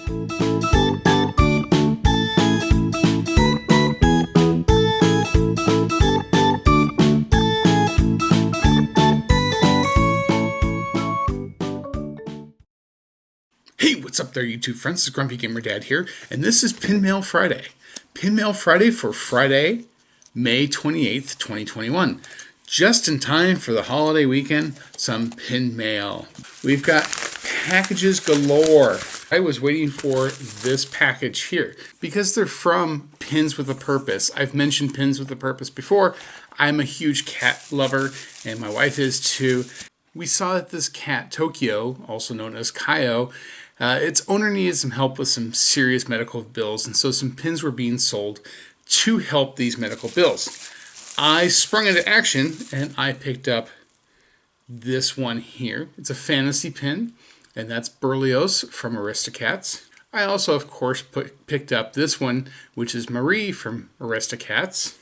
Hey, what's up there, YouTube friends? It's Grumpy Gamer Dad here, and this is Pin Mail Friday. Pin Mail Friday for Friday, May 28th, 2021. Just in time for the holiday weekend, some pin mail. We've got packages galore. I was waiting for this package here because they're from Pins with a Purpose. I've mentioned Pins with a Purpose before. I'm a huge cat lover, and my wife is too. We saw that this cat, Tokyo, also known as Kaio, its owner needed some help with some serious medical bills, and so some pins were being sold to help these medical bills. I sprung into action and I picked up this one here. It's a fantasy pin, and that's Berlioz from Aristocats. I also, of course, picked up this one, which is Marie from Aristocats.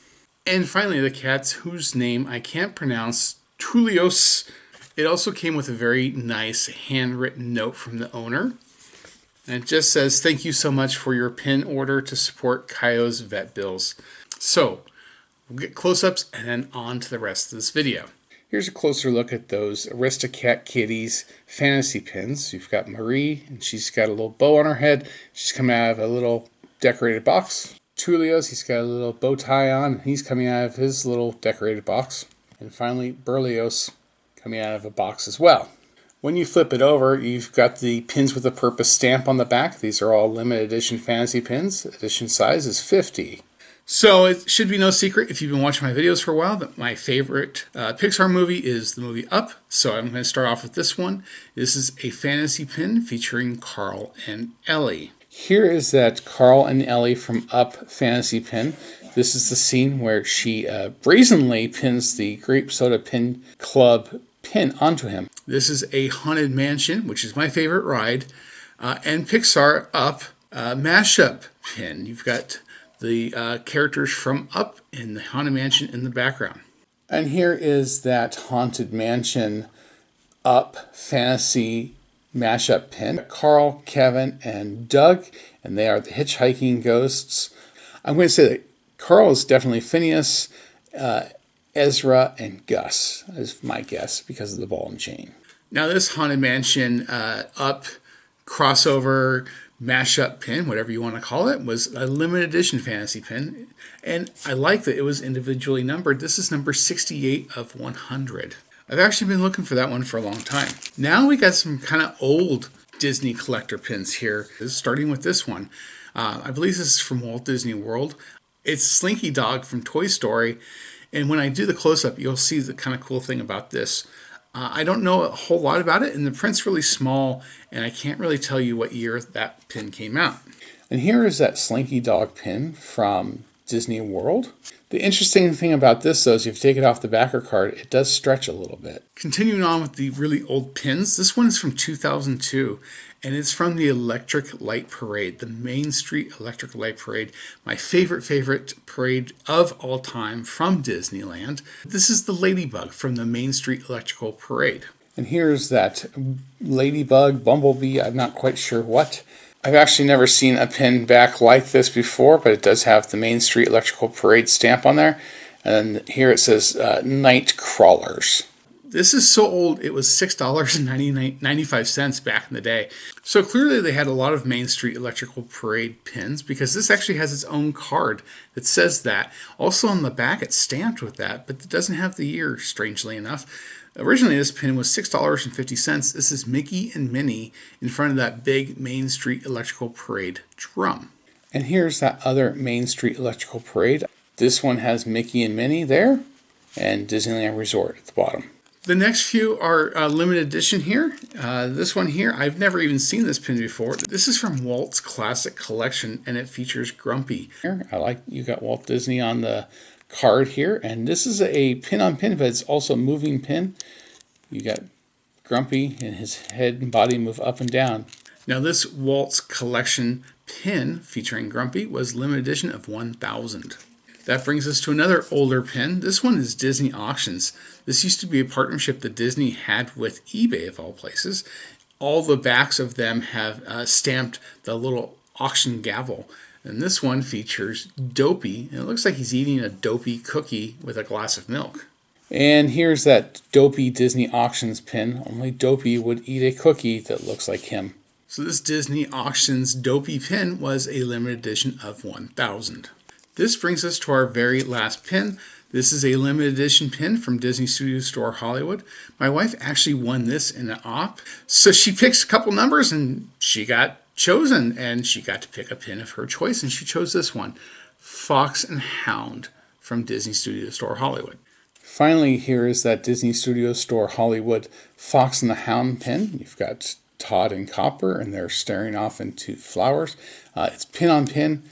And finally, the cat's whose name I can't pronounce, Tulios. It also came with a very nice handwritten note from the owner. And it just says, "Thank you so much for your pin order to support Kaio's vet bills." So, we'll get close-ups and then on to the rest of this video. Here's a closer look at those Aristocat Kitties fantasy pins. You've got Marie, and she's got a little bow on her head. She's coming out of a little decorated box. Tulios, he's got a little bow tie on. He's coming out of his little decorated box. And finally, Berlioz coming out of a box as well. When you flip it over, you've got the Pins with a Purpose stamp on the back. These are all limited edition fantasy pins. Edition size is 50. So it should be no secret if you've been watching my videos for a while that my favorite Pixar movie is the movie Up. So I'm going to start off with this one. This is a fantasy pin featuring Carl and Ellie. Here is that Carl and Ellie from Up fantasy pin. This is the scene where she brazenly pins the Grape Soda Pin Club pin onto him. This is a Haunted Mansion, which is my favorite ride, and Pixar Up mashup pin. You've got the characters from Up in the Haunted Mansion in the background. And here is that Haunted Mansion Up fantasy mashup pin. Carl, Kevin, and Doug, and they are the hitchhiking ghosts. I'm going to say that Carl is definitely Phineas, Ezra, and Gus is my guess because of the ball and chain. Now this Haunted Mansion Up crossover mashup pin, whatever you want to call it, was a limited edition fantasy pin, and I like that it was individually numbered. This is number 68 of 100. I've actually been looking for that one for a long time. Now we got some kind of old Disney collector pins here, starting with this one. I believe this is from Walt Disney World. It's Slinky Dog from Toy Story. And when I do the close-up, you'll see the kind of cool thing about this. I don't know a whole lot about it, and the print's really small, and I can't really tell you what year that pin came out. And here is that Slinky Dog pin from Disney World. The interesting thing about this, though, is if you take it off the backer card, it does stretch a little bit. Continuing on with the really old pins, this one is from 2002, and it's from the Electric Light Parade, the Main Street Electric Light Parade, my favorite parade of all time from Disneyland. This is the Ladybug from the Main Street Electrical Parade. And here's that Ladybug, Bumblebee, I'm not quite sure what. I've actually never seen a pin back like this before, but it does have the Main Street Electrical Parade stamp on there. And here it says Night Crawlers. This is so old, it was $6.95 back in the day. So clearly they had a lot of Main Street Electrical Parade pins, because this actually has its own card that says that. Also on the back it's stamped with that, but it doesn't have the year, strangely enough. Originally this pin was $6.50. This is Mickey and Minnie in front of that big Main Street Electrical Parade drum. And here's that other Main Street Electrical Parade. This one has Mickey and Minnie there, and Disneyland Resort at the bottom. The next few are limited edition here. This one here, I've never even seen this pin before. This is from Walt's Classic Collection, and it features Grumpy. I like you got Walt Disney on the card here, and this is a pin-on-pin, but it's also a moving pin. You got Grumpy and his head and body move up and down. Now this Walt's Collection pin featuring Grumpy was limited edition of 1,000. That brings us to another older pin. This one is Disney Auctions. This used to be a partnership that Disney had with eBay, of all places. All the backs of them have stamped the little auction gavel. And this one features Dopey, and it looks like he's eating a Dopey cookie with a glass of milk. And here's that Dopey Disney Auctions pin, only Dopey would eat a cookie that looks like him. So this Disney Auctions Dopey pin was a limited edition of 1,000. This brings us to our very last pin. This is a limited edition pin from Disney Studio Store Hollywood. My wife actually won this in an op. So she picks a couple numbers and she got chosen, and she got to pick a pin of her choice, and she chose this one, Fox and Hound from Disney Studio Store Hollywood. Finally, here is that Disney Studio Store Hollywood Fox and the Hound pin. You've got Todd and Copper, and they're staring off into flowers. It's pin on pin.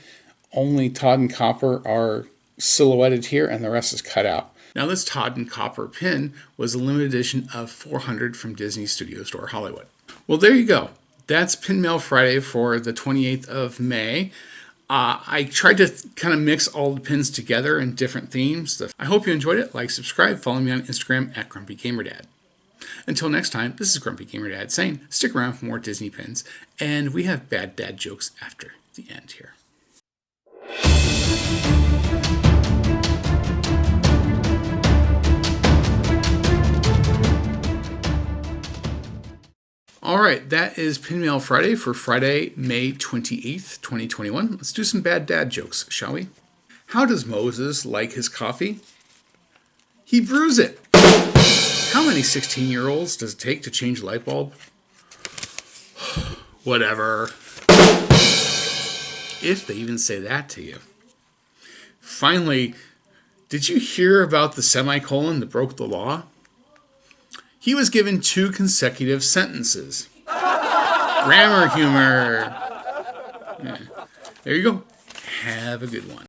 Only Todd and Copper are silhouetted here, and the rest is cut out. Now, this Todd and Copper pin was a limited edition of 400 from Disney Studio Store Hollywood. Well, there you go. That's Pin Mail Friday for the 28th of May. I tried to kind of mix all the pins together in different themes. I hope you enjoyed it. Like, subscribe, follow me on Instagram at GrumpyGamerDad. Until next time, this is Grumpy Gamer Dad saying stick around for more Disney pins, and we have bad dad jokes after the end here. All right, that is Pin Mail Friday for Friday, May 28th, 2021. Let's do some bad dad jokes, shall we? How does Moses like his coffee? He brews it. How many 16-year-olds does it take to change a light bulb? Whatever. If they even say that to you. Finally, did you hear about the semicolon that broke the law? He was given 2 consecutive sentences. Grammar humor. Yeah. There you go. Have a good one.